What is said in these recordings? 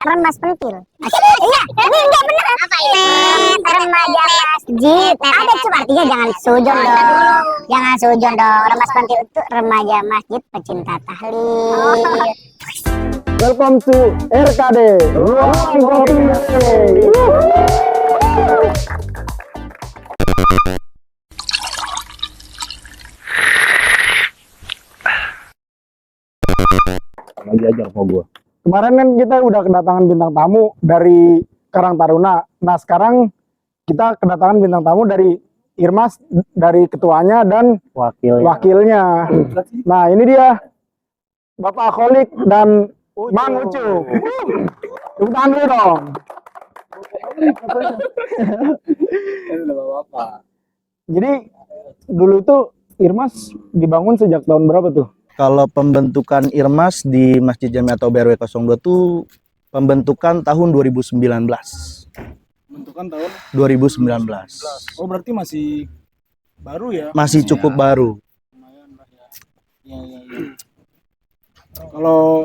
Remas pentil. Iya, ini enggak bener. Apa ini? Remaja masjid. Ada coba artinya, jangan sujon dong. Jangan sujon dong. Remas pentil itu remaja masjid pecinta tahlil. Welcome to RKD Ruang Kopi. Lagi ajar kok gue. Kemarin kan kita udah kedatangan bintang tamu dari Karang Taruna. Nah sekarang kita kedatangan bintang tamu dari Irmas, dari ketuanya dan wakilnya. Nah ini dia Bapak Kholik dan Bang Ucup. Tepuk tangan dulu dong. Jadi dulu tuh Irmas dibangun sejak tahun berapa tuh? Kalau pembentukan Irmas di Masjid Jami atau BRW 02 tuh pembentukan tahun 2019. Pembentukan tahun 2019. Oh berarti masih baru ya? Masih cukup baru. Lumayan lah ya. Ya. Kalau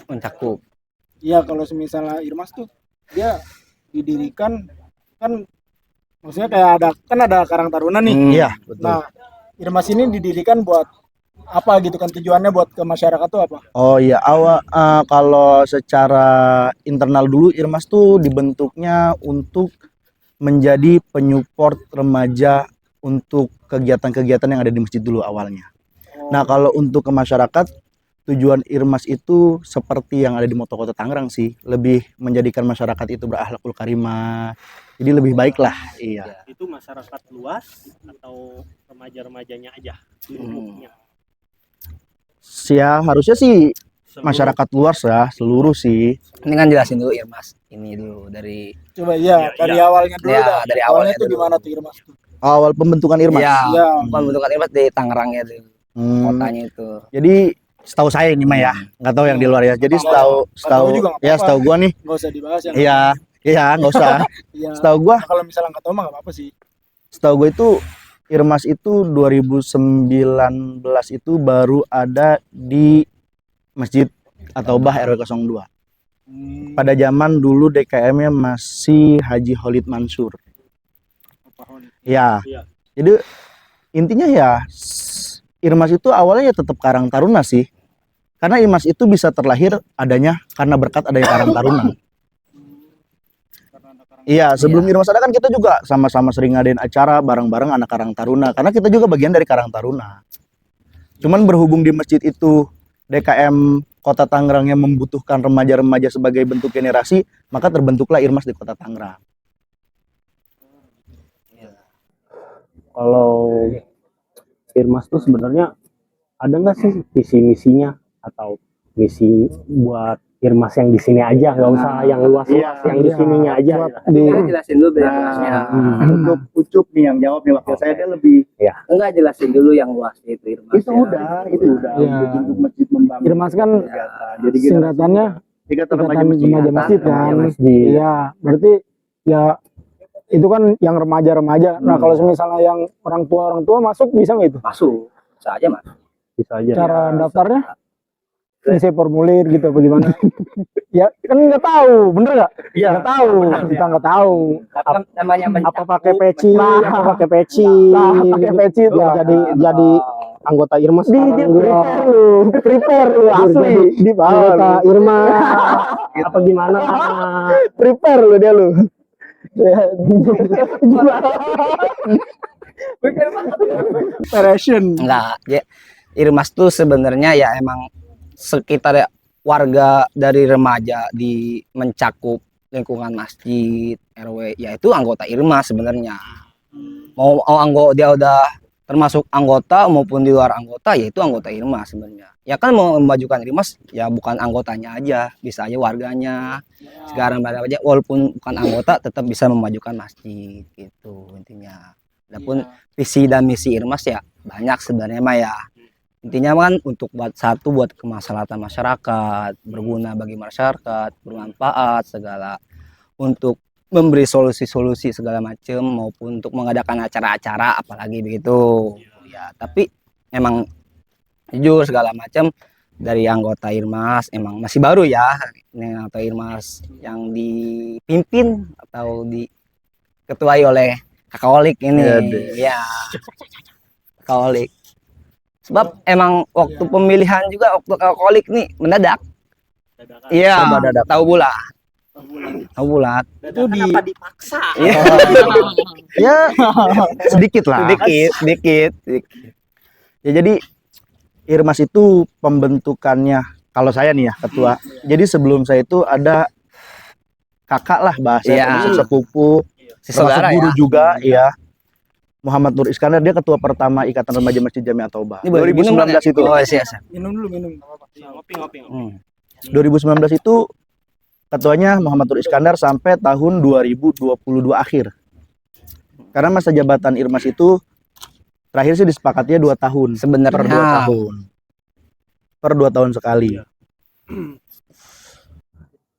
mencakup. iya kalau misalnya Irmas tuh dia didirikan kan maksudnya kayak ada Karang Taruna nih. Iya, betul. Nah, Irmas ini didirikan buat apa gitu kan, tujuannya buat ke masyarakat tuh apa? Oh iya, kalau secara internal dulu Irmas tuh dibentuknya untuk menjadi penyupport remaja untuk kegiatan-kegiatan yang ada di masjid dulu awalnya. Nah, kalau untuk ke masyarakat, tujuan Irmas itu seperti yang ada di Moto Kota Tangerang sih, lebih menjadikan masyarakat itu berakhlakul karimah. Jadi lebih baik lah, iya. Itu masyarakat luas atau remaja-remajanya aja di umumnya? Ya harusnya sih masyarakat luas ya, seluruh sih. Ini kan jelasin dulu Irmas. Ini dulu dari Coba ya, dari awalnya dulu dah. dari Awalnya awalnya tuh dulu. gimana tuh Irmas tuh? Awal pembentukan Irmas. Iya, Iya. pembentukan Irmas di Tangerangnya dulu. Kotanya itu. Jadi setahu saya ini mah ya, nggak tahu yang di luar ya. Jadi Tahu juga nggak ya apa-apa. setahu gua nih, Nggak usah dibahas ya. iya nggak usah. Iya. Setahu gua, Nah, kalau misalnya nggak tahu mah nggak apa-apa sih. setahu gua itu Irmas itu 2019 itu baru ada di Masjid atau Bah RW 02. Pada zaman dulu DKM-nya masih Haji Khalid Mansur. Ya. Iya. Jadi intinya ya Irmas itu awalnya ya tetap Karang Taruna sih. Karena Irmas itu bisa terlahir adanya karena berkat adanya Karang Taruna. Iya, sebelum Irmas ada kan kita juga sama-sama sering ngadain acara bareng-bareng anak Karang Taruna. Karena kita juga bagian dari Karang Taruna. Cuman berhubung di masjid itu DKM Kota Tangerang yang membutuhkan remaja-remaja sebagai bentuk generasi, maka terbentuklah Irmas di Kota Tangerang. Kalau Irmas tuh sebenarnya ada nggak sih visi misinya atau misi buat Irmas yang di sini aja, nggak usah yang luas, yang di sininya aja. Jelasin dulu Irmasnya. Untuk Ucup nih yang jawab nih, wakil saya dia lebih Enggak, jelasin dulu yang luas itu Irmas. itu udah Iya. untuk masjid membangun. Irmas kan Jadi singkatannya Ikatan remaja masjid kan. Masjid. Iya, berarti ya itu kan yang remaja-remaja. Nah, kalau misalnya yang orang tua masuk bisa nggak itu? Masuk. Bisa aja, Mas. Bisa aja. Cara daftarnya? Isi formulir gitu bagaimana? Ya kan nggak tahu, bener nggak? Iya. Nggak tahu, kita nggak tahu. Kan namanya Apa pakai peci? Apa pakai peci? Pakai peci tuh jadi anggota Irmas. prepare lu asli di Anggota bawah. Irmas. Apa gimana? Prepare lu dia lu. Preparation. enggak. Ya, Irmas tuh sebenarnya ya emang sekitar ya, warga dari remaja di mencakup lingkungan masjid, RW, yaitu anggota Irmas sebenarnya. Mau anggota dia udah termasuk anggota maupun di luar anggota, yaitu anggota Irmas sebenarnya. Ya kan mau memajukan Irmas ya bukan anggotanya aja, bisa aja warganya. Sekarang aja walaupun bukan anggota tetap bisa memajukan masjid gitu intinya. Adapun visi dan misi Irmas ya banyak sebenarnya mah ya. Intinya kan untuk buat kemaslahatan masyarakat, berguna bagi masyarakat, bermanfaat segala, untuk memberi solusi-solusi segala macam maupun untuk mengadakan acara-acara apalagi begitu. Ya, tapi emang jujur segala macam dari anggota Irmas emang masih baru ya, ini atau Irmas yang dipimpin atau diketuai oleh Kakak Olik ini. Iya deh. Ya, Kakak Olik. Sebab emang waktu pemilihan juga waktu Kakak Olik nih mendadak. Dadakan. Iya, Serba dadakan. tahu bulat. Bulan. Tahu bulat. Dadakan apa dipaksa? Iya, Ya sedikit lah. sedikit. Ya jadi Irmas itu pembentukannya kalau saya nih ya ketua. Jadi sebelum saya itu ada kakak lah bahasa Iya. sepupu, Si termasuk saudara guru ya. juga ya. Muhammad Nur Iskandar, dia ketua pertama Ikatan Remaja Masjid Jamiah Taubah. Ini boleh diminum kan 2019 ya? itu. Oh, siap. Minum dulu, minum. Ngopi. 2019 itu ketuanya Muhammad Nur Iskandar sampai tahun 2022 akhir. Karena masa jabatan Irmas itu terakhir sih disepakatinya 2 tahun. Per 2 Sebenarnya tahun. Per 2 tahun sekali.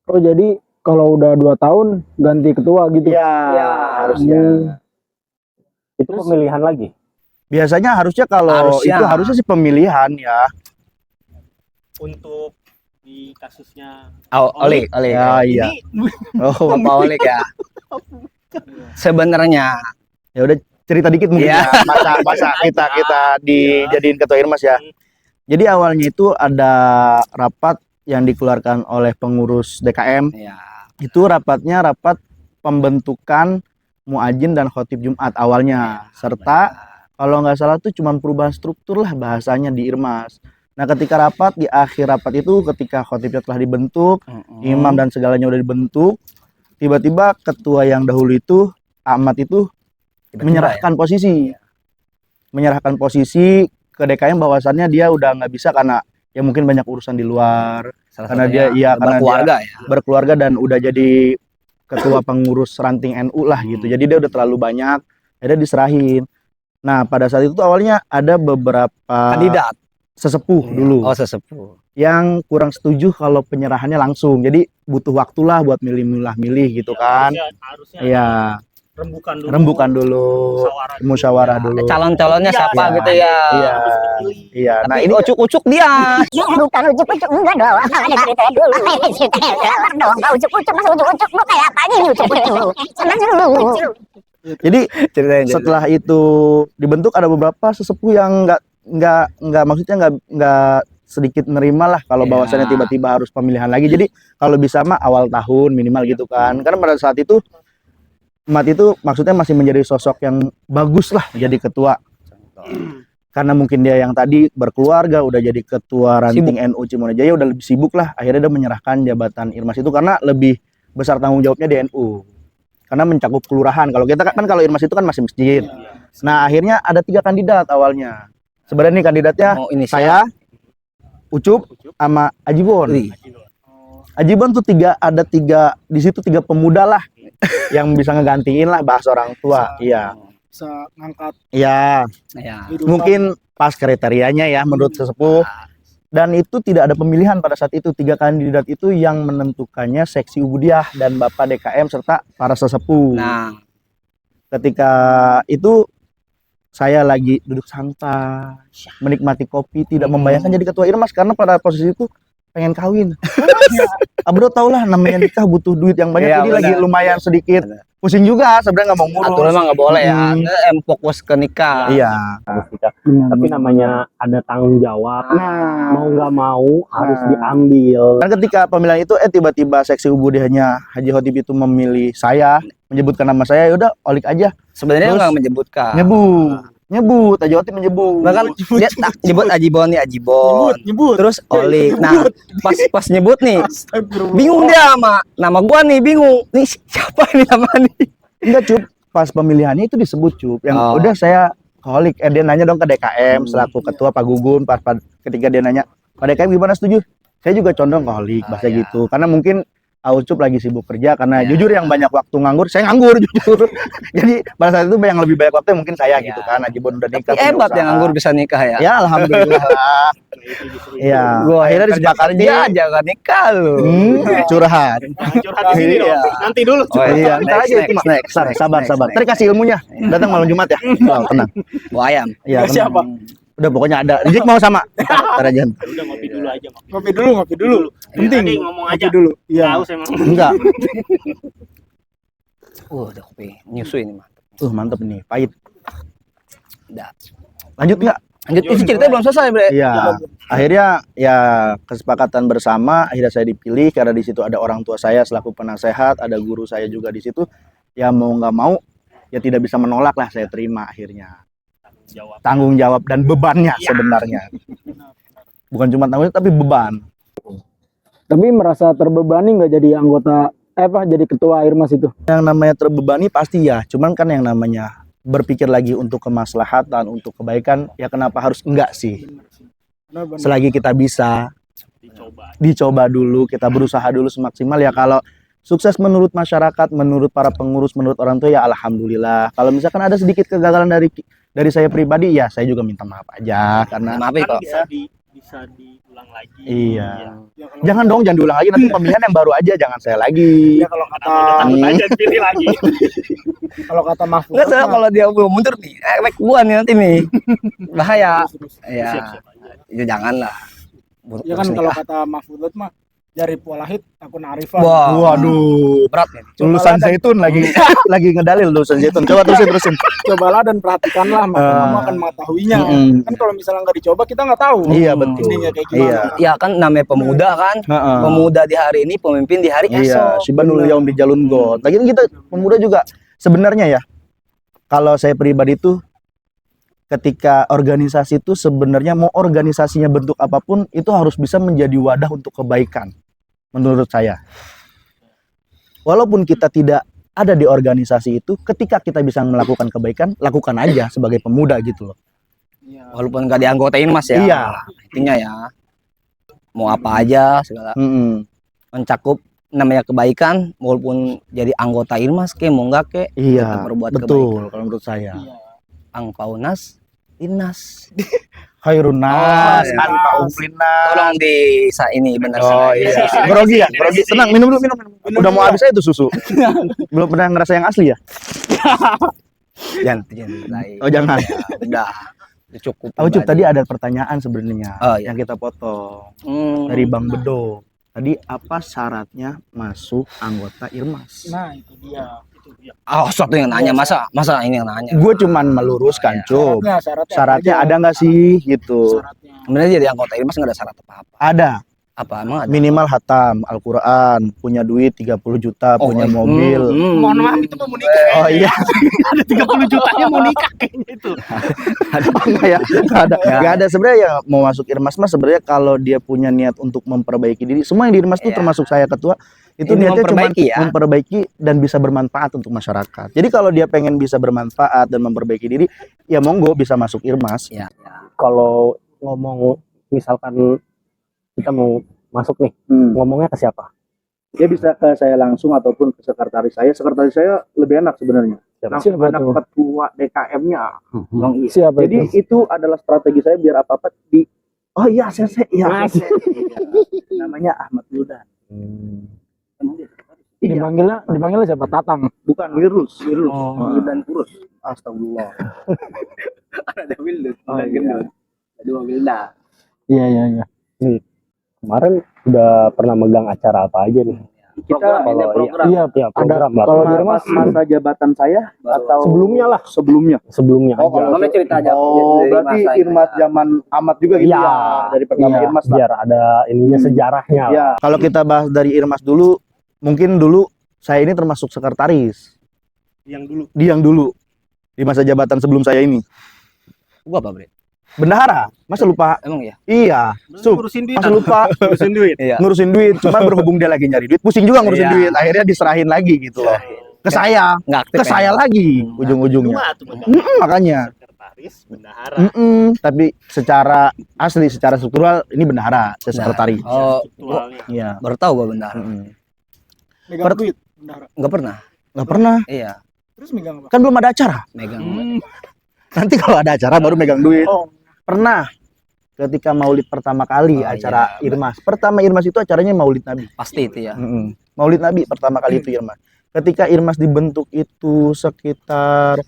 Oh jadi kalau udah 2 tahun ganti ketua gitu. Iya, harusnya. Itu pemilihan lagi. Biasanya harusnya kalau Harusnya. itu harusnya sih pemilihan ya. Untuk di kasusnya Olik. Ya, iya. ini Oh, Bapak Olik ya. Sebenarnya ya udah cerita dikit mungkin Iya. ya. Masa kita dijadiin ketua Irmas ya. Jadi awalnya itu ada rapat yang dikeluarkan oleh pengurus DKM. ya. Itu rapatnya rapat pembentukan muadzin dan khotib Jumat awalnya, serta kalau nggak salah tuh cuma perubahan struktur lah bahasanya di Irmas. Nah ketika rapat, di akhir rapat itu ketika khotibnya telah dibentuk, imam dan segalanya udah dibentuk, tiba-tiba ketua yang dahulu itu Ahmad itu menyerahkan posisi, menyerahkan posisi ke DKM bahwasannya dia udah nggak bisa karena ya mungkin banyak urusan di luar, Salah karena satunya dia- iya, karena berkeluarga ya. berkeluarga dan udah jadi ketua pengurus ranting NU lah gitu. Jadi dia udah terlalu banyak, akhirnya diserahin. Nah pada saat itu tuh awalnya ada beberapa Kandidat. sesepuh dulu Oh, sesepuh. yang kurang setuju kalau penyerahannya langsung. Jadi butuh waktu lah buat milih-milih gitu kan. harusnya Iya, rembukan dulu, musyawarah dulu. Calon-calonnya Iya, siapa iya. gitu ya. Iya, iya. Nah ini ucuk-ucuk dia. Bukan ujuk-ujuk, enggak dong. Ada ceritanya dulu. Ada ceritanya dong. Enggak ujuk-ujuk, masa ujuk-ujuk lu kayak apa nih ujuk-ujuk? Sama dulu. jadi Ceritanya. setelah itu dibentuk ada beberapa sesepuh yang nggak maksudnya nggak sedikit nerima lah kalau Iya. bahwasannya tiba-tiba harus pemilihan lagi. Jadi kalau bisa mah awal tahun minimal gitu kan. Karena pada saat itu Mat itu maksudnya masih menjadi sosok yang bagus lah jadi ketua. Karena mungkin dia yang tadi berkeluarga udah jadi ketua ranting NU Cimonajaya udah lebih sibuk lah. Akhirnya dia menyerahkan jabatan Irmas itu karena lebih besar tanggung jawabnya di NU. Karena mencakup kelurahan. Kalau kita kan kalau Irmas itu kan masih masjid. Nah, akhirnya ada 3 kandidat awalnya. Sebenarnya nih kandidatnya Oh, ini saya, Ucup, sama Ajibon. Wih. Ajibon tuh ada tiga di situ 3 pemuda lah yang bisa ngegantiin lah bahasa orang tua. Iya. Bisa ngangkat Iya, Ya. mungkin pas kriterianya ya menurut sesepuh. Dan itu tidak ada pemilihan pada saat itu. 3 kandidat itu yang menentukannya seksi Ubudiah dan Bapak DKM serta para sesepuh. Nah, Ketika itu saya lagi duduk santai, menikmati kopi, tidak membayangkan jadi ketua Irmas karena pada posisi itu pengen kawin. Abro tau lah namanya nikah butuh duit yang banyak, Iya, jadi lagi benar. lumayan sedikit Benar. pusing juga sebenarnya nggak mau ngurus. aturan mah nggak boleh ya. Hmm. Fokus ke nikah. Iya. Tapi namanya ada tanggung jawab. Nah, Mau nggak mau harus diambil. dan ketika pemilihan itu tiba-tiba seksi Ubudiahnya Haji Khotib itu memilih saya, menyebutkan nama saya, yaudah Olik aja. Sebenarnya Terus nggak menyebutkan. Nyebut Haji Khotib menyebut. Bahkan dia nyebut Ajibon nih Ajibon. Terus Olik. Nah, pas nyebut nih bingung dia sama nama gua nih, bingung. Nih siapa ini nama nih? Enggak Cup, pas pemilihannya itu disebut Cup. Yang Oh. udah saya Holik, dia nanya dong ke DKM selaku ketua Pak Gugun, ketika dia nanya, Pak DKM gimana setuju? Saya juga condong ke Holik, bahasa iya. gitu. Karena mungkin Aucup lagi sibuk kerja, karena Iya. jujur yang banyak waktu nganggur, saya nganggur jujur. Jadi pada saat itu yang lebih banyak waktu mungkin saya Iya. gitu kan, Ajibon udah nikah. punya Hebat usaha. yang nganggur bisa nikah ya. Ya alhamdulillah. Iya, Gua akhirnya kerja disepakati kerja aja gak nikah lu. curhat. curhat di sini dong. Iya. Nanti dulu. Oh, Iya, next, ntar aja itu next, mah. next, Sabar, next, sabar, next, sabar. next. Ntar kasih ilmunya. Datang malam Jumat ya. Oh, tenang. Bawa ayam. Iya, Siapa? Udah pokoknya ada. Rizik mau sama. Ntar aja. Udah ngopi dulu aja, ngopi. Ngopi dulu. Penting Penting. ngomong Ngopi aja. dulu. Iya. Haus emang. Enggak. Udah kopi nyusu ini mah. Mantep nih, pahit. Udah. Lanjut nggak? Lanjut, ini ceritanya belum selesai, Bre. Iya. Akhirnya ya kesepakatan bersama, akhirnya saya dipilih karena di situ ada orang tua saya selaku penasehat, ada guru saya juga di situ. Ya mau nggak mau, ya tidak bisa menolak lah, saya terima akhirnya. Jawab. Tanggung jawab dan bebannya sebenarnya. Bukan cuma tanggung jawab tapi beban. Tapi merasa terbebani nggak jadi anggota jadi ketua Irmas itu? Yang namanya terbebani pasti ya, cuman kan yang namanya berpikir lagi untuk kemaslahatan, untuk kebaikan, ya kenapa harus enggak sih? Selagi kita bisa, dicoba dulu, kita berusaha dulu semaksimal ya. Kalau sukses menurut masyarakat, menurut para pengurus, menurut orang tua ya alhamdulillah. Kalau misalkan ada sedikit kegagalan dari saya pribadi ya saya juga minta maaf aja karena Maaf ya, Kan kok. bisa diulang lagi. iya. Ya, kalau, Jangan dong, jangan diulang lagi, nanti pemilihan yang baru aja, jangan saya lagi. ya, kalau kata Takut aja dipilih lagi. Mahfud. Enggak salah kalau dia belum mundur nih, efek gua nih nanti nih. Bahaya. Ya. Siap-siap aja. Itu janganlah. Ya kan kalau kata Mahfud mah dari Pualahit akun Arifan. Wah, Waduh, berat nih. lulusan zaitun lagi lagi ngedalil lulusan zaitun. Coba terusin. Cobalah dan perhatikanlah, maka kamu akan mengetahuinya. Kan kalau misalnya nggak dicoba kita nggak tahu. Iya, betul. Intinya kayak gimana. Iya. Ya kan namanya pemuda kan. Heeh. Pemuda di hari ini, pemimpin di hari Iya, esok. Sibanul Yaum di Jalun God. Lagian kita pemuda juga sebenarnya ya. Kalau saya pribadi tuh ketika organisasi itu sebenarnya mau organisasinya bentuk apapun itu harus bisa menjadi wadah untuk kebaikan menurut saya. Walaupun kita tidak ada di organisasi itu, ketika kita bisa melakukan kebaikan, lakukan aja sebagai pemuda gitu loh. Walaupun nggak dianggotain Mas ya. Iya. Intinya ya. Mau apa aja segala mencakup namanya kebaikan, walaupun jadi anggota Irmas ke mau enggak ke Iya, tetap berbuat betul kalau menurut saya. angpaunas Inas. Khairun nas, iya. anfa'umlinas. Tolong di ini benar Oh iya. Grogi ya, grogi. Tenang, minum dulu, minum. Udah mau habis aja tuh susu. Belum pernah ngerasa yang asli ya? Jangan. Oh, jangan. Udah. Cukup. Oh, Cup, tadi ada pertanyaan sebenarnya Oh, iya. yang kita potong Hmm. dari Bang Bedo. Tadi apa syaratnya masuk anggota Irmas? Nah, itu dia. Oh, suatu yang nanya masa ini yang nanya. Gue cuman meluruskan, Cup. Syaratnya aja. ada nggak sih gitu? Syaratnya. Sebenarnya jadi anggota Irmas nggak ada syarat apa-apa. Ada. Apa emang ada? Minimal hatam Al-Quran, punya duit 30 juta, punya mobil. Mohon maaf itu mau nikah. Oh iya. Ada 30 jutanya mau nikah kayaknya itu. Enggak ya, nggak ada sebenarnya ya. Mau masuk Irmas mas sebenarnya kalau dia punya niat untuk memperbaiki diri, semua yang di Irmas itu Iya. termasuk saya ketua itu Ini niatnya cuma memperbaiki ya. memperbaiki dan bisa bermanfaat untuk masyarakat. Jadi kalau dia pengen bisa bermanfaat dan memperbaiki diri, ya monggo bisa masuk Irmas. Ya. Kalau ngomong misalkan kita mau masuk nih, ngomongnya ke siapa? Dia bisa ke saya langsung ataupun ke sekretaris saya. Sekretaris saya lebih enak sebenarnya. Langsung Siapa ada tuh? ketua DKM-nya. Bang Is. Siapa Jadi itu? itu adalah strategi saya biar apa-apa di oh iya CC ya. CC. Namanya Ahmad Wildan. Iya, Dipanggilnya siapa? Tatang. bukan Wirus. Oh. Wildan Kurus. Astagfirullah. Ada Wildan. Oh, iya. Dua Wildan. Iya. Kemarin udah pernah megang acara apa aja nih? Kita program. Iya, Ya program lah. kalau di Mas, Irmas masa jabatan saya atau sebelumnya lah. sebelumnya. Sebelumnya Oh, aja. kalau cerita aja. Oh, Dari berarti masa Irmas zaman Ahmad juga gitu Iya. ya. Dari pertama Iya. Irmas lah. Biar ada ininya sejarahnya. lah. Ya, kalau kita bahas dari Irmas dulu, mungkin dulu saya ini termasuk sekretaris. Yang dulu. Di masa jabatan sebelum saya ini. Gua apa, Bre? Bendahara. Masa lupa? Emang ya? Iya. Sup. Ngurusin duit. Masa lupa Ngurusin duit. Iya. ngurusin duit, cuma berhubung dia lagi nyari duit, pusing juga ngurusin Iya. duit. Akhirnya diserahin lagi gitu loh. Ke saya, Enggak aktif. ke ya? saya lagi ujung-ujungnya. Dua tuh megang. Makanya. Sekretaris, bendahara. Tapi secara asli, secara struktural ini bendahara, saya sekretaris. Oh, Strukturalnya. Iya. baru tahu gua benar. Megang duit. Bendahara. Enggak pernah. Nggak pernah, Iya, Terus megang apa? kan belum ada acara. megang. Nanti kalau ada acara baru megang duit. Oh. Pernah ketika Maulid pertama kali Oh, acara iya. Irmas. Pertama Irmas itu acaranya Maulid Nabi. Pasti itu ya. Maulid Nabi pertama kali itu Irmas. Ketika Irmas dibentuk itu sekitar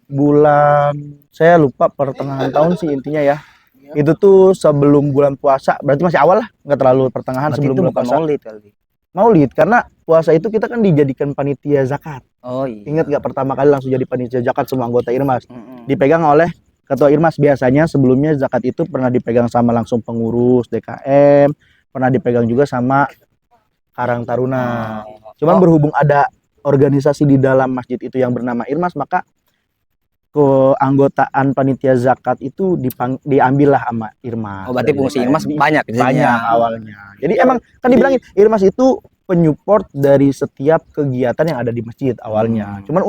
bulan saya lupa pertengahan tahun sih intinya ya. Itu tuh sebelum bulan puasa, berarti masih awal lah, nggak terlalu pertengahan. Berarti sebelum itu bulan bukan puasa. maulid kali. Maulid, karena puasa itu kita kan dijadikan panitia zakat. Oh iya. Ingat nggak pertama kali langsung jadi panitia zakat semua anggota Irmas? Mm-mm. Dipegang oleh ketua Irmas. Biasanya sebelumnya zakat itu pernah dipegang sama langsung pengurus DKM, pernah dipegang juga sama Karang Taruna. Cuman berhubung ada organisasi di dalam masjid itu yang bernama Irmas, maka keanggotaan panitia zakat itu diambillah sama Irmas. Oh berarti Dari fungsi DKM. Irmas banyak jadinya. Banyak awalnya. Jadi emang kan dibilangin Irmas itu penyupport dari setiap kegiatan yang ada di masjid awalnya. Cuman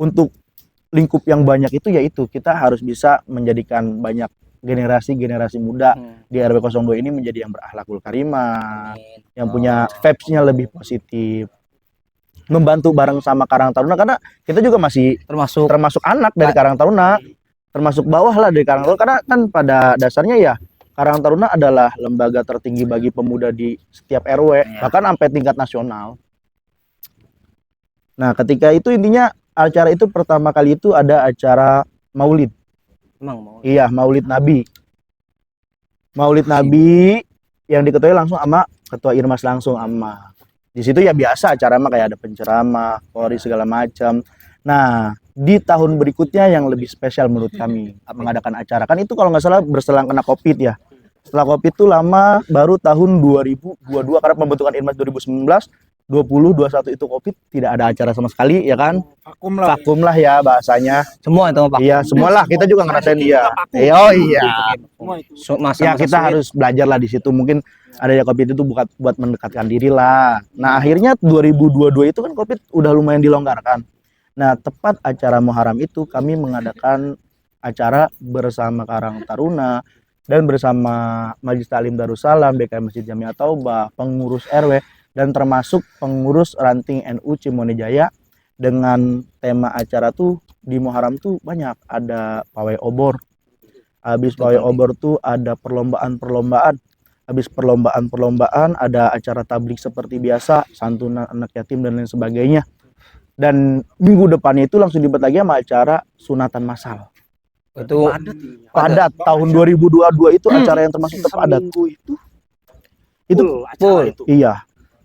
untuk lingkup yang banyak itu yaitu kita harus bisa menjadikan banyak generasi muda di RW 02 ini menjadi yang berakhlakul karimah, yang punya vibes-nya lebih positif. Membantu bareng sama Karang Taruna karena kita juga masih termasuk anak dari Karang Taruna, termasuk bawah lah dari Karang Taruna, karena kan pada dasarnya ya Karang Taruna adalah lembaga tertinggi bagi pemuda di setiap RW, bahkan sampai tingkat nasional. Nah, ketika itu intinya acara itu pertama kali itu ada acara Maulid. Emang mau. Iya, Maulid Nabi. Maulid Nabi yang diketuai langsung sama ketua Irmas langsung sama. Di situ ya biasa acara mah kayak ada penceramah, kori segala macam. Nah, di tahun berikutnya yang lebih spesial menurut kami mengadakan acara. Kan itu kalau nggak salah berselang kena Covid ya. Setelah Covid itu lama baru tahun 2022 karena pembentukan Irmas 2019, 20, 21 itu Covid, tidak ada acara sama sekali ya kan. Vakum lah ya bahasanya. Semua itu Pak. Iya, semualah kita juga ngerasain dia. Oh iya. Ya kita harus belajar lah di situ. Mungkin ada ya Covid itu buat mendekatkan diri lah. Nah, akhirnya 2022 itu kan Covid udah lumayan dilonggarkan. Nah, tepat acara Muharram itu kami mengadakan acara bersama Karang Taruna dan bersama Majelis Taklim Darussalam, DKM Masjid Jamiah Taubah, pengurus RW dan termasuk pengurus ranting NU Cimonijaya. Dengan tema acara tuh di Muharram tuh banyak, ada pawai obor. Habis pawai obor tuh ada perlombaan-perlombaan. Habis perlombaan ada acara tablik seperti biasa, santunan anak yatim dan lain sebagainya. Dan minggu depannya itu langsung dibuat lagi sama acara sunatan massal. Itu Padat tahun 2022 itu acara yang termasuk terpadat. Itu acara itu. iya.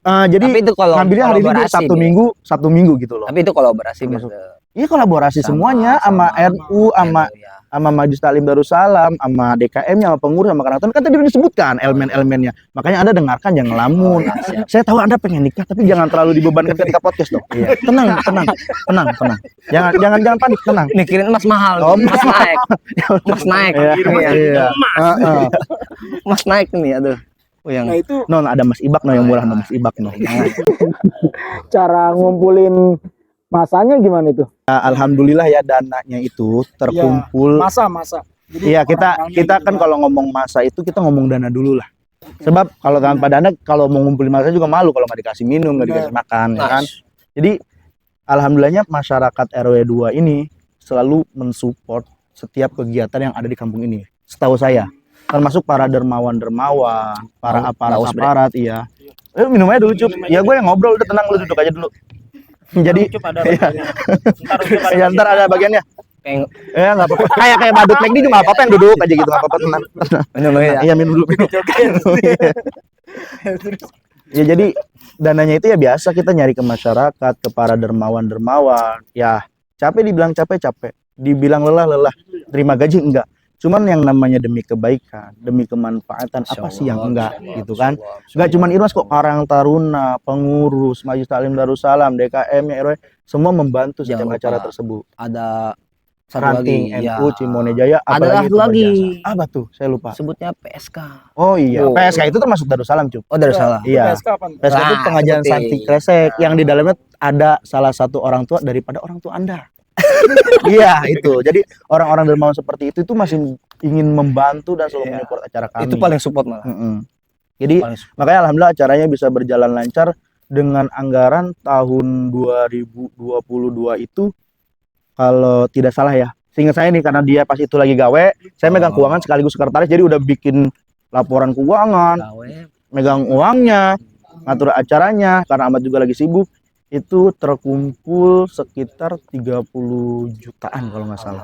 Jadi tapi itu kalau ngambilnya hari ini kolaborasi, Sabtu Minggu gitu loh. Tapi itu kolaborasi Termasuk. gitu. Iya kolaborasi semuanya sama NU, sama Majelis Taklim Darussalam, sama DKM-nya, sama pengurus, sama Karang Taruna. Kan tadi disebutkan elemen-elemennya. Makanya Anda dengarkan jangan ngelamun. Saya tahu Anda pengen nikah tapi jangan terlalu dibebankan ketika podcast dong. Iya. Tenang. Jangan panik, tenang. Mikirin Mas mahal, Oh, Mas naik. Mas naik. Iya. Mas naik nih, aduh. Oh, yang Nah itu No, ada Mas Ibak no yang murah no Mas Ibak no. cara ngumpulin masanya gimana itu? Alhamdulillah ya dananya itu terkumpul. Masa. Jadi Iya kita orang-orangnya kan kalau ngomong masa itu kita ngomong dana dulu lah. Sebab kalau tanpa dana kalau mau ngumpulin masa juga malu kalau nggak dikasih minum, nggak dikasih makan, ya kan. Jadi alhamdulillahnya masyarakat RW 2 ini selalu mensupport setiap kegiatan yang ada di kampung ini. Setahu saya, termasuk para dermawan, para aparat, iya. Minum aja dulu, Cup. Ya gue yang ngobrol, udah tenang, lu duduk aja dulu. Jadi Cup ada bagiannya. ntar ada bagiannya. kayak Ya nggak apa-apa. Kayak badut McD juga nggak apa-apa yang duduk aja gitu, nggak apa-apa, tenang. minum ya. Iya minum dulu. Ya jadi dananya itu ya biasa kita nyari ke masyarakat, ke para dermawan. Ya capek dibilang capek, dibilang lelah. Terima gaji enggak. Cuman yang namanya demi kebaikan, demi kemanfaatan, apa sih yang enggak gitu kan? Enggak cuman Irmas kok, Karang Taruna, pengurus, Majelis Taklim Darussalam, DKM, RW, semua membantu setiap Jangan acara lupa. tersebut. Ada satu Ranting, lagi, NU, Cimonijaya, Ada apalagi satu lagi. Apa tuh? Saya lupa. sebutnya PSK. Oh iya, Oh. PSK itu termasuk Darussalam, Cup. Oh, dari salah. Iya. PSK apa? PSK itu Ah, pengajian seperti- santri kresek yang di dalamnya ada salah satu orang tua daripada orang tua Anda. Iya, itu. Jadi orang-orang dermawan seperti itu masih ingin membantu dan selalu menyupport acara kami. Itu paling support malah. Jadi Paling support. makanya alhamdulillah acaranya bisa berjalan lancar dengan anggaran tahun 2022 itu kalau tidak salah ya. Seingat saya nih karena dia pas itu lagi gawe, saya megang keuangan sekaligus sekretaris jadi udah bikin laporan keuangan, Gawe. megang uangnya, ngatur acaranya karena Ahmad juga lagi sibuk. Itu terkumpul sekitar 30 jutaan kalau nggak salah.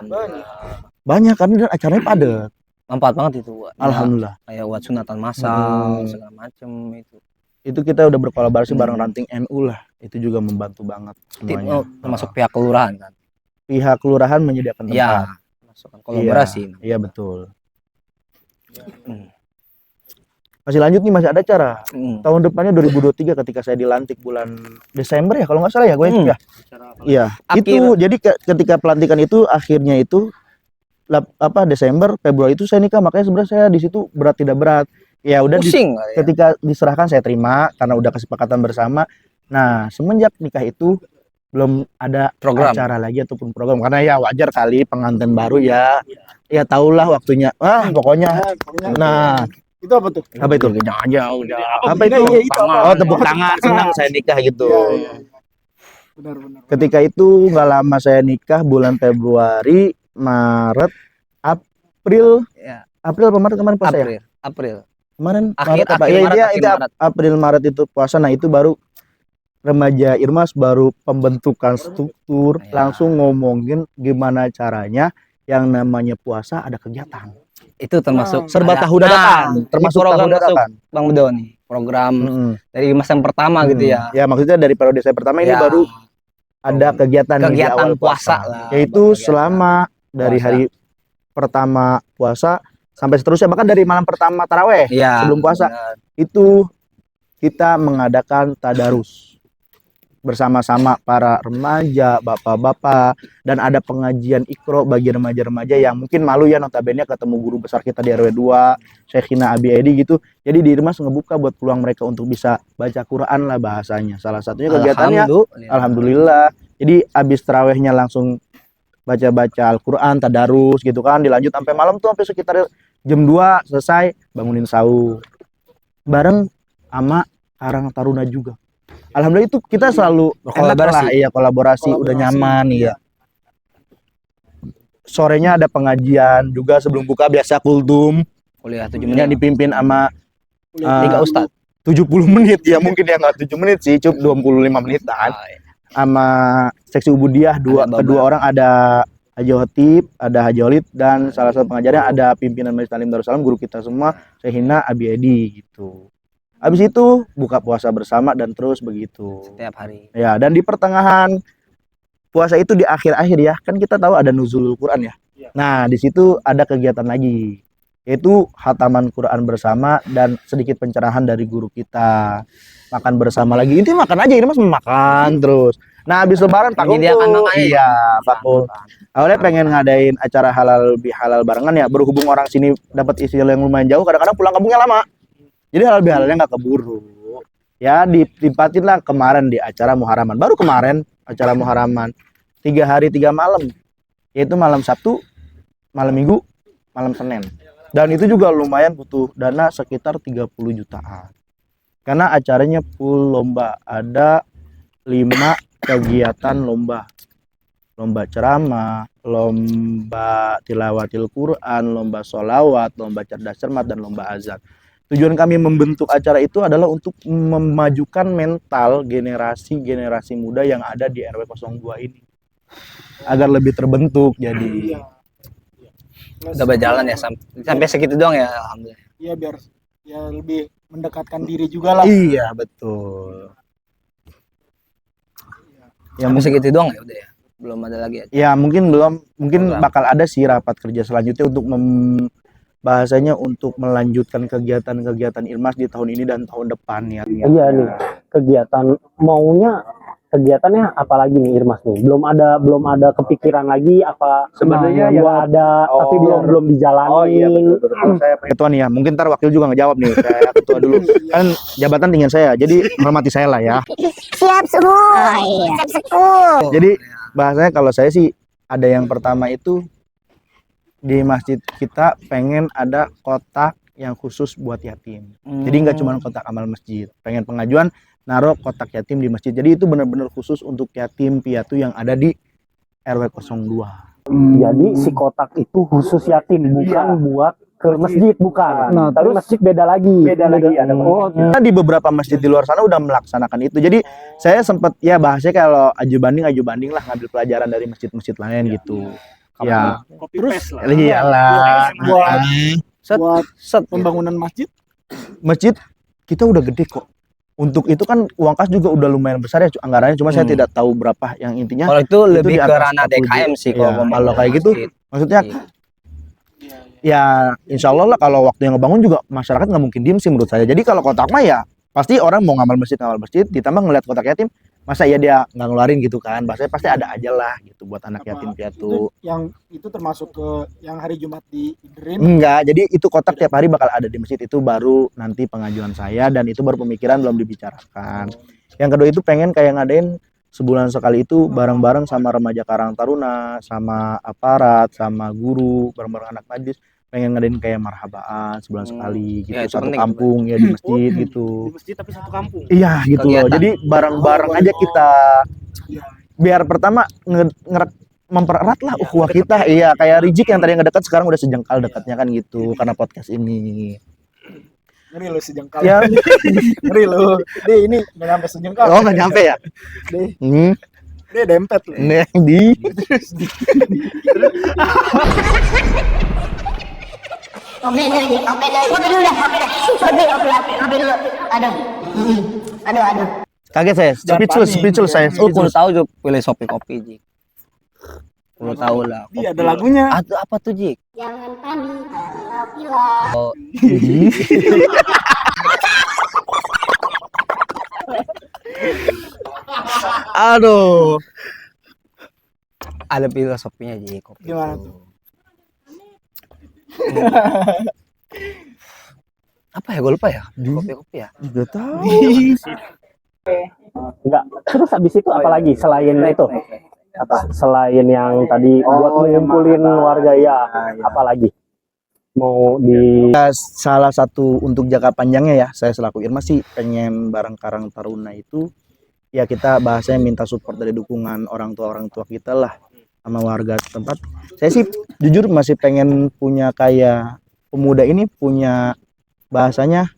Banyak kan dan acaranya padat. manfaat banget itu buat Alhamdulillah. kayak buat sunatan massal segala macem itu. Itu kita udah berkolaborasi bareng Hmm. ranting NU lah. Itu juga membantu banget semuanya. Termasuk pihak kelurahan kan. Pihak kelurahan menyediakan tempat. Iya, masukkan kolaborasi. Iya, betul. Hmm. Masih lanjut nih, masih ada cara. Hmm. Tahun depannya 2023 ketika saya dilantik bulan Desember ya kalau nggak salah ya gue Hmm. ya. Acara apa? Iya. Akhir- Itu jadi ketika pelantikan itu akhirnya itu Desember, Februari itu saya nikah, makanya sebenarnya saya di situ berat tidak berat. Ya udah Pusing kali ya. ketika diserahkan saya terima karena udah kesepakatan bersama. Nah, semenjak nikah itu belum ada Program. acara lagi ataupun program karena ya wajar kali pengantin baru ya. Ya tahulah waktunya. Pokoknya. Nah, itu apa tuh? apa itu? Jangan aja udah. Apa itu? Oh, tepuk tangan, senang saya nikah gitu. Benar-benar. Ketika itu nggak lama saya nikah bulan Februari, Maret, April, Ya, April apa Maret kemarin puasa ya? April. Kemarin Akhir- Maret apa? akhir Ya, Maret, iya, akhir itu Maret. April Maret itu puasa. Nah, itu baru remaja Irmas baru pembentukan struktur, Ya. langsung ngomongin gimana caranya yang namanya puasa ada kegiatan. Itu termasuk Serba ada- tahu dadakan, Nah, termasuk ini program tahu dadakan. Bang Bedo nih, program Mm-mm. dari masa yang pertama gitu ya. Ya, maksudnya dari periode saya pertama ini Ya, baru ada kegiatan nih di kegiatan awal puasa lah, yaitu buat kegiatan selama dari puasa. hari pertama puasa sampai seterusnya, bahkan dari malam pertama taraweh Iya, sebelum puasa benar. itu kita mengadakan tadarus bersama-sama para remaja, bapak-bapak, dan ada pengajian Iqra bagi remaja-remaja yang mungkin malu ya notabene ketemu guru besar kita di RW 2, Syekhina Abi Edi gitu. Jadi di Irmas ngebuka buat peluang mereka untuk bisa baca Quran lah bahasanya. Salah satunya kegiatannya Alhamdulillah. Jadi abis tarawehnya langsung baca-baca Al-Quran, tadarus gitu kan. Dilanjut sampai malam tuh sampai sekitar jam 2 selesai bangunin sahur. Bareng sama Karang Taruna juga. Alhamdulillah itu kita selalu enak lah, iya kolaborasi, udah nyaman iya. Sorenya ada pengajian juga sebelum buka biasa kultum Kuliah 7 yang menit. dipimpin sama 3 ustaz. 70 menit ya mungkin ya nggak 7 menit sih, cukup 25 menitan. Sama seksi ubudiah kedua orang ada Haji Hotip, ada Haji Holid, dan salah satu pengajarnya ada pimpinan Majelis Taklim Darussalam, guru kita semua, Syekhina Abi Edi gitu. Habis itu buka puasa bersama dan terus begitu. Setiap hari. Ya, dan di pertengahan puasa itu di akhir-akhir ya, kan kita tahu ada nuzulul Quran ya. Nah, di situ ada kegiatan lagi, yaitu khataman Quran bersama dan sedikit pencerahan dari guru kita. Makan bersama lagi. Intinya makan aja, ini Mas makan terus. Nah, habis lebaran Pak Menyediakan Kung tuh, makan. iya, Pak Kung. Awalnya pengen ngadain acara halal bihalal barengan ya, berhubung orang sini dapat istilah yang lumayan jauh, kadang-kadang pulang kampungnya lama. Jadi halal bihalalnya nggak keburu. Ya ditempatin lah kemarin di acara Muharaman. Baru kemarin acara Muharaman 3 hari 3 malam. Yaitu malam Sabtu, malam Minggu, malam Senin. Dan itu juga lumayan butuh dana sekitar 30 jutaan. Karena acaranya full lomba. Ada 5 kegiatan lomba. Lomba ceramah, lomba tilawatil Quran, lomba sholawat, lomba cerdas cermat, dan lomba azan. Tujuan kami membentuk acara itu adalah untuk memajukan mental generasi muda yang ada di RW 02 ini. Agar lebih terbentuk jadi. Udah berjalan ya sampai segitu doang ya, alhamdulillah. Iya, biar ya lebih mendekatkan diri juga lah. Iya, betul. Ya Sampai segitu doang ya udah ya. Belum ada lagi ya. Ya mungkin Program. bakal ada sih rapat kerja selanjutnya untuk bahasanya untuk melanjutkan kegiatan-kegiatan Irmas di tahun ini dan tahun depan ya. Iya nih, kegiatan maunya kegiatannya apa lagi nih Irmas nih? Belum ada kepikiran lagi apa Sebenarnya yang ya- ada tapi belum dijalanin. Oh iya betul. Saya ketua nih ya. Mungkin ntar wakil juga ngejawab nih. Saya ketua dulu. Kan jabatan tinggal saya. Jadi menghormati saya lah ya. Siap semua. Siap sekul. Jadi bahasanya kalau saya sih ada yang pertama itu di masjid kita pengen ada kotak yang khusus buat yatim. Jadi nggak cuma kotak amal masjid. Pengen pengajuan naruh kotak yatim di masjid. Jadi itu benar-benar khusus untuk yatim piatu yang ada di RW 02. Jadi si kotak itu khusus yatim, bukan buat ke masjid, bukan. Nah, Tapi terus masjid beda lagi. ada Nah, di beberapa masjid di luar sana udah melaksanakan itu. Jadi saya sempat ya bahasnya kalau aju banding lah ngambil pelajaran dari masjid-masjid lain gitu. Ya. Copy Terus, paste lah. Iyalah. buat Set, buat set. pembangunan masjid Masjid kita udah gede kok. Untuk itu kan uang kas juga udah lumayan besar ya anggarannya, cuma saya tidak tahu berapa yang intinya. Kalau itu lebih di ke atas ranah 40 DKM sih Iya, kalau ngomong kalau kayak gitu masjid. maksudnya ya insya Allah lah kalau waktu yang ngebangun juga masyarakat nggak mungkin diem sih menurut saya. Jadi kalau kotak mah ya pasti orang mau ngamal masjid ditambah ngeliat kotak yatim, masa ya dia nggak ngeluarin gitu kan, bahasanya pasti ada aja lah gitu buat anak yatim piatu. yang itu termasuk ke yang hari Jumat di Green. Enggak, jadi itu kotak tiap hari bakal ada di masjid, itu baru nanti pengajuan saya dan itu baru pemikiran belum dibicarakan. Yang kedua itu pengen kayak ngadain sebulan sekali itu bareng-bareng sama remaja Karang Taruna, sama aparat, sama guru, bareng-bareng anak majlis, pengen ngadain kayak marhabaan sebulan sekali gitu, Ya, itu satu penting, kampung ya di masjid Di gitu. masjid tapi satu kampung. Iya gitu loh. Kegiatan. Jadi bareng-bareng aja kita biar pertama mempererat lah ukhuwah kita. Iya, kayak Rizik yang tadi ngedekat sekarang udah sejengkal dekatnya kan gitu karena podcast ini. Ngeri lo sejengkal. Ya, Ngeri lo. Dia ini nggak nyampe sejengkal. oh nggak nyampe ya. Dia, dia dempet lo. Nih di Ngopi dulu, ngopi dulu, ngopi dulu dah, ngopi dah. Ngopi dulu. Aduh. Aduh. kaget saya, Jangan speechless panik, saya. Oh, kudu tahu Jik, filosofi kopi Jik. Kudu tahu lah. Dia ada lagunya. Atau apa tuh Jik? Jangan panik, ngopilah. Oh, Aduh. ada filosofinya Jik kopi. Gimana tuh? Apa ya, gue lupa ya. Kopi ya. Nggak tahu. Enggak. Terus habis itu apa lagi selain itu? Apa? Selain yang tadi buat ngumpulin warga ya, apa lagi? Mau di Salah satu untuk jangka panjangnya ya, saya selaku Irma sih pengen bareng Karang Taruna itu ya kita bahasanya minta support dari dukungan orang tua kita lah sama warga tempat. Saya sih jujur masih pengen punya kayak pemuda ini punya bahasanya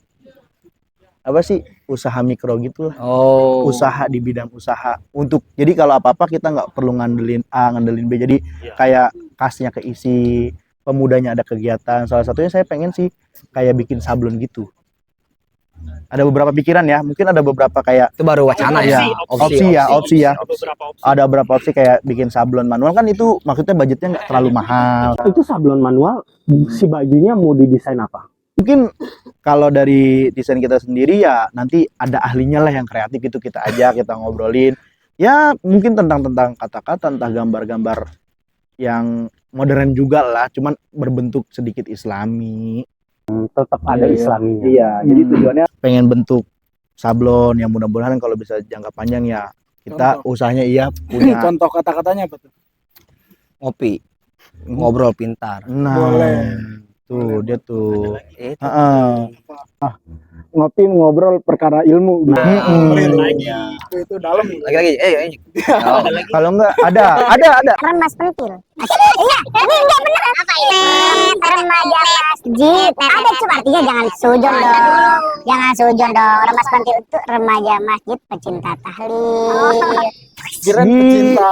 apa sih, usaha mikro gitu lah. Oh. Usaha di bidang usaha untuk jadi kalau apa-apa kita nggak perlu ngandelin A ngandelin B, jadi Iya. kayak kasnya keisi, pemudanya ada kegiatan. Salah satunya saya pengen sih kayak bikin sablon gitu. Ada beberapa pikiran ya, mungkin ada beberapa kayak Itu baru wacana ya. opsi ya. Ada beberapa opsi. Ada beberapa opsi kayak bikin sablon manual kan itu maksudnya budgetnya nggak terlalu mahal. itu sablon manual, si bajunya mau didesain apa? Mungkin kalau dari desain kita sendiri ya nanti ada ahlinya lah yang kreatif itu kita ajak, kita ngobrolin. Ya mungkin tentang kata-kata, entah gambar-gambar yang modern juga lah, cuman berbentuk sedikit islami. Tetap ada islaminya. Iya, jadi tujuannya pengen bentuk sablon yang mudah-mudahan kalau bisa jangka panjang ya kita usahanya iya punya. Contoh kata-katanya apa tuh? Ngopi. Ngobrol pintar. Nah, Boleh. tuh dia tuh. Itu. Heeh. Ngopi ngobrol perkara ilmu gitu. Lagi. Itu dalam. Lagi. Oh. Kalau enggak ada. Remas pentil. Iya, ini enggak bener. Apa ini? Remaja masjid. Ada cuma artinya jangan sujon dong. Jangan sujon dong. Remas pentil itu remaja masjid pecinta tahlil. Kirain Ih. pecinta.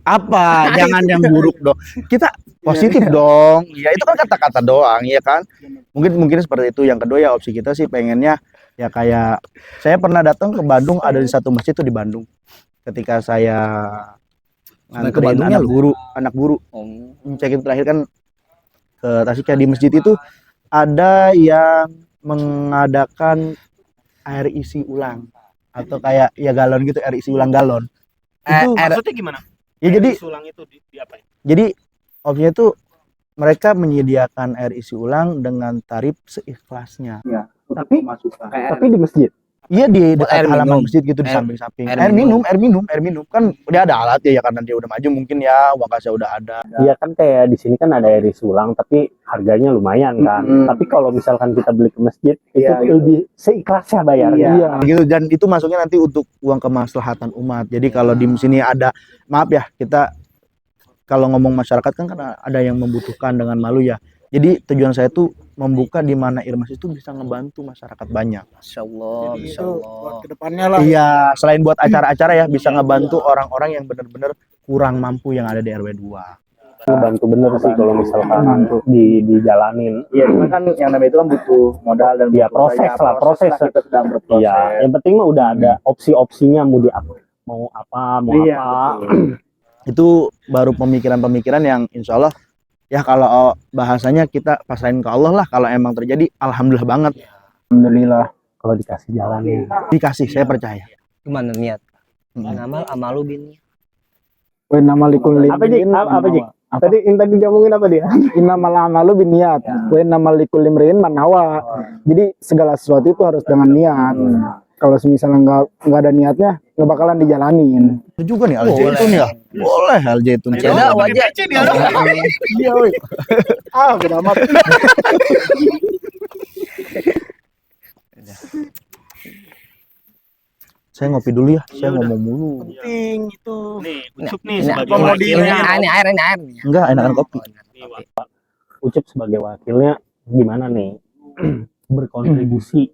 Apa? Jangan yang buruk dong. Kita positif dong. Ya itu kan kata-kata doang, ya kan? Mungkin seperti itu. Yang kedua ya opsi kita sih pengennya ya kayak saya pernah datang ke Bandung, ada di satu masjid tuh di Bandung. Ketika saya nganterin Bandungnya anak guru Oh. check-in terakhir kan ke Tasik ya, di masjid itu ada yang mengadakan air isi ulang atau kayak ya galon gitu, air isi ulang galon. Itu Maksudnya gimana? ya jadi Sulang itu diapain? jadi opsinya tuh mereka menyediakan air isi ulang dengan tarif seikhlasnya. Tapi di masjid. Iya di dekat air halaman minum. masjid gitu di Air- samping-samping. air Air minum kan dia ada alat ya karena dia udah maju mungkin ya wakasnya udah ada. Iya kan kayak di sini kan ada air isi ulang tapi harganya lumayan kan. Tapi kalau misalkan kita beli ke masjid Iya, itu lebih seikhlasnya bayarnya. Iya, gitu, dan itu masuknya nanti untuk uang kemaslahatan umat. Jadi kalau di sini ada, maaf ya, kita kalau ngomong masyarakat kan ada yang membutuhkan dengan malu ya. Jadi tujuan saya tuh membuka di mana Irmas itu bisa ngebantu masyarakat banyak. Masya Allah, Jadi Masya itu Allah. buat kedepannya lah. Iya, selain buat acara-acara ya bisa ngebantu orang-orang yang benar-benar kurang mampu yang ada di RW 2. Bantu bener sih kalau misalkan dijalanin. Iya, cuman kan yang namanya itu kan butuh modal dan Ya, butuh proses lah, proses. kita sedang berproses. Iya, yang penting mah udah ada opsi-opsinya mau mau apa. Itu baru pemikiran-pemikiran yang insya Allah ya kalau bahasanya kita pasrahin ke Allah lah. Kalau emang terjadi, alhamdulillah banget. Alhamdulillah. Kalau dikasih jalannya. Dikasih, saya percaya. Gimana niat? Ngamal amalu bin. Wa innamal likulli Apa Jik? imri'in Apa Jik? ma Tadi ngomongin apa dia? Innamal a'malu binniyat. Wa innamal likulli imri'in ma nawa. Jadi segala sesuatu itu harus dengan niat. Kalau misalnya nggak ada niatnya, nggak bakalan dijalanin. Itu juga nih Al-Zaitun ya. Boleh Al-Zaitun. Ada wajah. Iya, woi. Ah, udah amat. Saya ngopi dulu ya. Saya ngomong mulu. Penting itu. Nih, Ucup nih Ini sebagai mau wakilnya. ini air. Enggak, enakan kopi. Nih, Ucup sebagai wakilnya gimana nih berkontribusi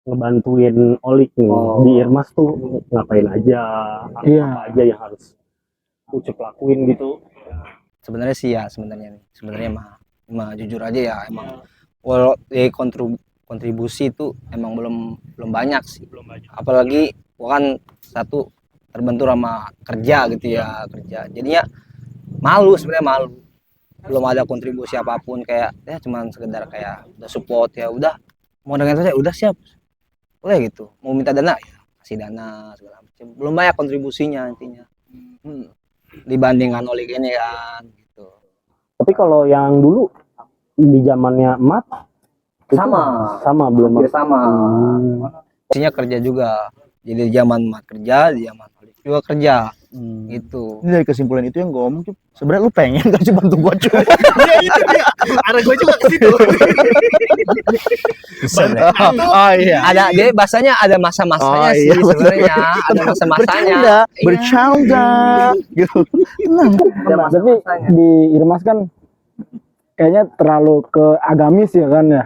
ngebantuin Olik nih di Irmas tuh ngapain aja, Iya. apa aja yang harus Ucup lakuin gitu. Sebenarnya sih ya sebenarnya mah jujur aja ya emang walau kontribusi itu emang belum banyak sih. belum banyak. Apalagi gua kan satu terbentur sama kerja gitu ya, kerja. Jadinya sebenarnya malu. Belum ada kontribusi apapun, kayak ya cuman sekedar kayak udah support ya udah, mau dengan saja udah siap. Boleh gitu. Mau minta dana ya kasih dana segala macam. Belum banyak kontribusinya intinya. Dibandingkan oleh ini kan gitu. Tapi kalau yang dulu di zamannya Mat itu sama belum sama. Isinya kerja juga. Jadi zaman Mat kerja, di zaman Olik juga kerja. Gitu. Ini dari kesimpulan itu yang gue ngomong, Cup. Sebenarnya lu pengen gak sih bantu gue, Cup? Iya itu dia. Arah gue juga ke situ. Oh iya. Ada dia bahasanya ada masa-masanya Oh, sih iya, bener. sebenarnya. Ada masa-masanya. Bercanda. Gitu. Tenang. Tapi di Irmas kan kayaknya terlalu ke agamis ya kan ya.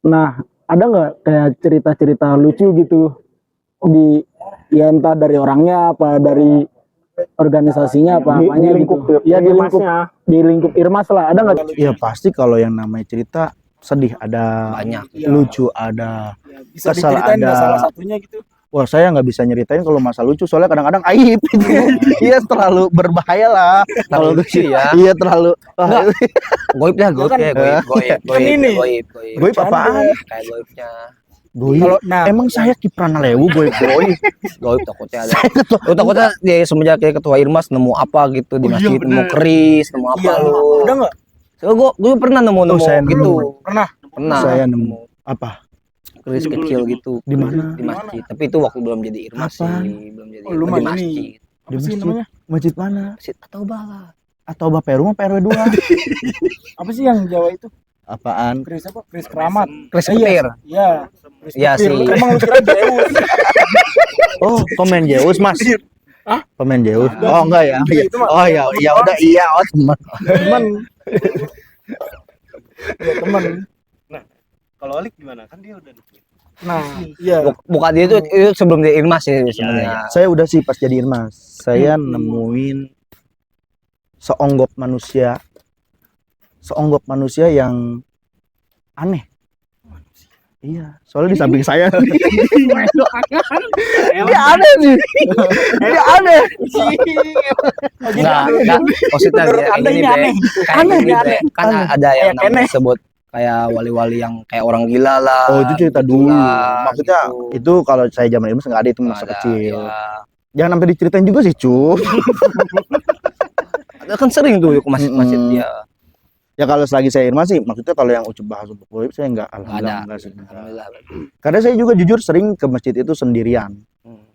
Nah, ada nggak kayak cerita-cerita lucu gitu di ya entah dari orangnya apa dari organisasinya apa di apanya lingkup gitu. Ya di lingkup Irmasnya. Irmas lah. Ada nggak? Ya pasti kalau yang namanya cerita sedih ada, Banyak. lucu ada. Bisa Kesal diceritain nggak ada. salah satunya gitu? Wah, saya nggak bisa nyeritain kalau masa lucu soalnya kadang-kadang aib. Iya, terlalu berbahaya lah. Terlalu lucu ya. Iya, terlalu. Wah, Goib ya, goib ya, goib. Goib apaan? Kayak goibnya. Goib. Kalau nah Emang saya Kiprana Lewu goib. Goib takutnya ada. Lu takutnya dia semenjak kayak ketua Irmas nemu apa gitu di masjid, nemu keris, nemu apa lu. ada nggak? So, gua pernah nemu saya gitu. Pernah. Pernah. Saya nemu apa? Keris kecil gitu. Di mana? Di masjid. Tapi itu waktu belum jadi Irmas Kapan? sih, belum jadi Oh, lu di mah masjid. ini. Di masjid. Masjid mana? Masjid atau bala. Atau Bapak rumah PRW 2? Apa sih yang Jawa itu? Apaan? Kris apa? Kris keramat. Keris Iya. petir. Iya. Iya sih. Emang lu kira Zeus? Oh, pemain Zeus, Mas. Hah? Pemain Zeus. Oh, enggak ya. Iya, itu mah. Oh, ya, ya udah iya, oh teman. Temen. Ya temen. Kalau Olik gimana? Kan dia udah nungguin. Nah, iya. Bukan dia itu sebelum dia Irmas sih sebenarnya. Saya udah sih pas jadi Irmas. Saya nemuin seonggok manusia yang aneh. Iya, soalnya di samping saya. Dia aneh sih. Dia aneh. Enggak, maksudnya Menurut kayak Anda gini, ini Bre. aneh. Kayak Aneh, gini, ini Bre. aneh. Kan ada yang namanya disebut kayak wali-wali yang kayak orang gila lah. Oh, itu cerita gitu dulu. lah, Maksudnya gitu. itu kalau saya zaman Irmas nggak ada, itu masa Ada, kecil. ya. Jangan sampai diceritain juga sih, cu. Ada kan sering tuh ke masjid-masjid dia. Ya kalau selagi saya Irmas sih, maksudnya kalau yang ucup bahas untuk goib saya nggak, alhamdulillah Ada. nggak sih. Alhamdulillah. Karena saya juga jujur sering ke masjid itu sendirian.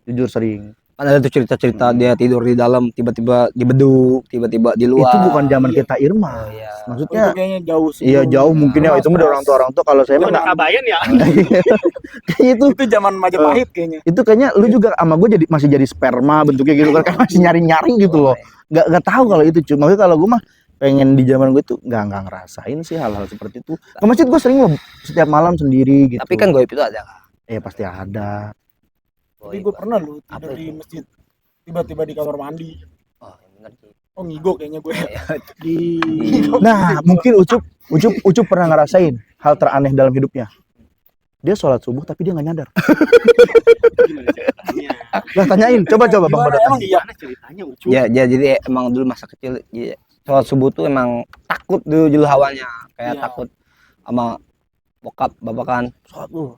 Jujur sering. Kan ada tuh cerita-cerita dia tidur di dalam, tiba-tiba di beduk, tiba-tiba di luar. Itu bukan zaman kita Irmas. Oh, iya. Maksudnya Itu kayaknya jauh sih. iya jauh mungkin ya, itu mah dari orang tua. Kalau saya Itu mah anak nggak. Kabayan ya. itu Itu zaman Majapahit kayaknya. itu kayaknya lu juga sama gue masih jadi sperma bentuknya gitu kan, kayak masih nyaring gitu loh. Nggak tahu kalau itu, cuma kalau gue mah pengen di zaman gue tuh nggak ngerasain sih hal-hal seperti itu. Ke masjid gue sering loh setiap malam sendiri gitu. Tapi kan goib itu ada. pasti ada. Tapi gue pernah lu tidur di masjid tiba-tiba di kamar mandi. Oh, yang benar sih. Oh ngigo kayaknya gue. Nah, mungkin Ucup pernah ngerasain hal teraneh dalam hidupnya. Dia sholat subuh tapi dia nggak nyadar. Gimana ceritanya? Lah tanyain, coba Bang Badar. Emang iya? Gimana ceritanya Ucup? Ya jadi emang dulu masa kecil ya, sholat subuh tuh emang takut dulu hawanya kayak Iya. takut sama bokap bapak kan sholat tuh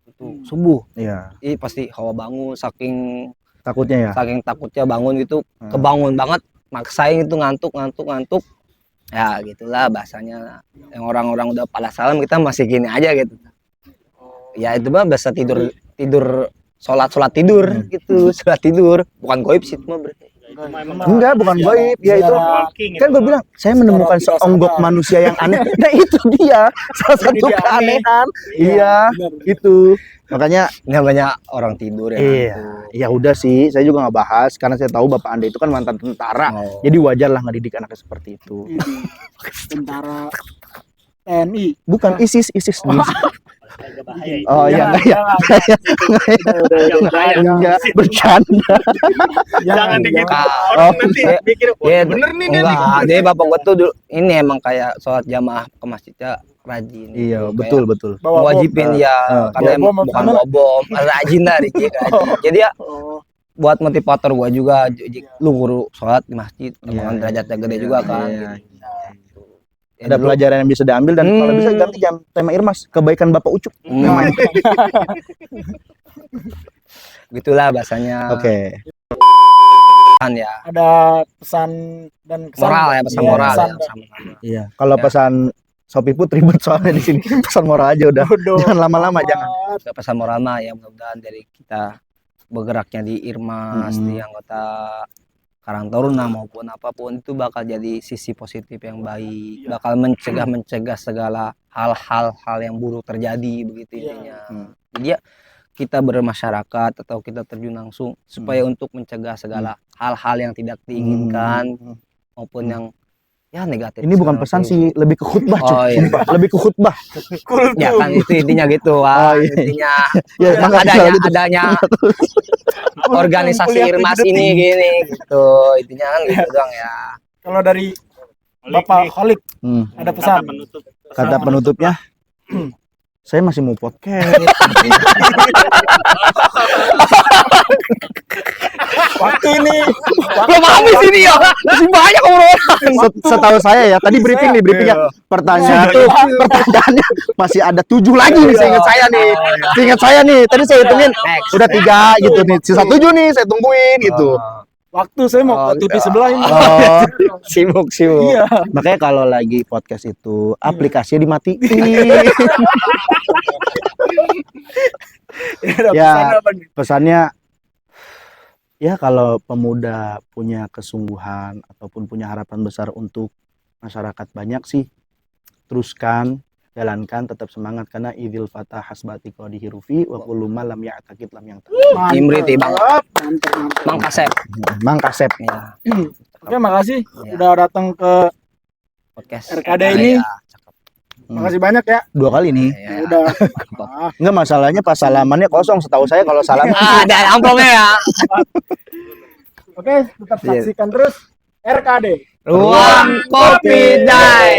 itu subuh. Iya, Pasti hawa bangun saking takutnya ya. takutnya bangun gitu, kebangun banget maksain itu ngantuk ya gitulah bahasanya yang orang-orang udah pada salam kita masih gini aja gitu ya itu mah bahasa tidur sholat tidur gitu sholat tidur bukan goib sih itu mah berarti Enggak, bukan goib. Ya itu kan gue bilang saya menemukan seonggok manusia yang aneh. Nah itu dia salah satu keanehan. Iya, itu. Makanya namanya orang tidur ya. iya, ya udah sih, saya juga nggak bahas karena saya tahu bapak anda itu kan mantan tentara, Oh. jadi wajar lah ngedidik anaknya seperti itu. Tentara TNI. Bukan ISIS. Agak bahaya itu. Oh iya, enggak ya, enggak bercanda. Jangan dikit. Oh, Nanti iya. mikir, wah, Ya, bener nih dia nih. enggak. Jadi bapak gua tuh dulu, ini emang kayak sholat jamaah ke masjidnya rajin. Iya, Kayak betul. Wajibin ya, karena Bawa emang bom, bukan apa? bawa bom, rajin dari Jadi ya buat motivator gua juga, lu guru sholat di masjid, emang derajatnya gede juga kan. Iya. gitu. Ya, Ada dulu- pelajaran yang bisa diambil dan kalau bisa ganti jam tema Irmas, kebaikan Bapak Ucup. Gitulah bahasanya. Oke. Kan ya. Ada pesan dan kesan. Moral ya, pesan Iya, moral pesan ya. dan- Iya. Kalau Ya. pesan Sopi Put ribet soalnya di sini. Pesan moral aja udah. Bodoh. Jangan lama-lama, jangan. Pesan moral mah ya mudah-mudahan dari kita bergeraknya di Irmas, di anggota Karang Taruna maupun apapun itu bakal jadi sisi positif yang baik, bakal mencegah segala hal-hal yang buruk terjadi begitu intinya. Jadi ya kita bermasyarakat atau kita terjun langsung supaya untuk mencegah segala hal-hal yang tidak diinginkan maupun yang ya negatif. Ini bukan segala pesan macam. sih, lebih ke khutbah, Cuk. Oh, iya. Sumpah, lebih ke khutbah. Ya kan itu intinya gitu, Oh, iya. intinya Ya, emang nggak bisa adanya gitu. adanya organisasi Kuliah Irmas 7 ini gini gitu intinya kan gitu doang ya. Kalau dari Olik Bapak nih, Kholik Hmm. ada pesan. kata penutup. Kata penutupnya, saya masih mau podcast. Waktu ini Lo paham di sini ya? Masih banyak orang. Setahu saya ya, tadi briefing nih, briefingnya. Pertanyaannya masih ada 7 lagi nih, seingat saya nih. Seingat saya nih, tadi saya hitungin udah 3 gitu nih. Sisa 7 nih, saya tungguin gitu. waktu saya mau ke TV sebelah ini. Oh, Sibuk. Iya. makanya kalau lagi podcast itu aplikasinya dimatiin. Ada Ya. pesan apa nih? Pesannya ya kalau pemuda punya kesungguhan ataupun punya harapan besar untuk masyarakat banyak sih, teruskan, jalankan, tetap semangat karena idil fatah hasbati qadihi rufi wa kullu ma lam ya'taqid lam yang Imriti Bang Mantap. Bang Kasep. Mang Kasep. Ya, Oke, makasih Ya. udah datang ke podcast RKD ini. Ya, cakep. Makasih banyak ya. 2 kali nih. Ya. Udah. Enggak, masalahnya pas salamannya kosong, setahu saya kalau salaman Ada amplopnya ya. Oke, tetap saksikan terus RKD. Ruang Kopi Day.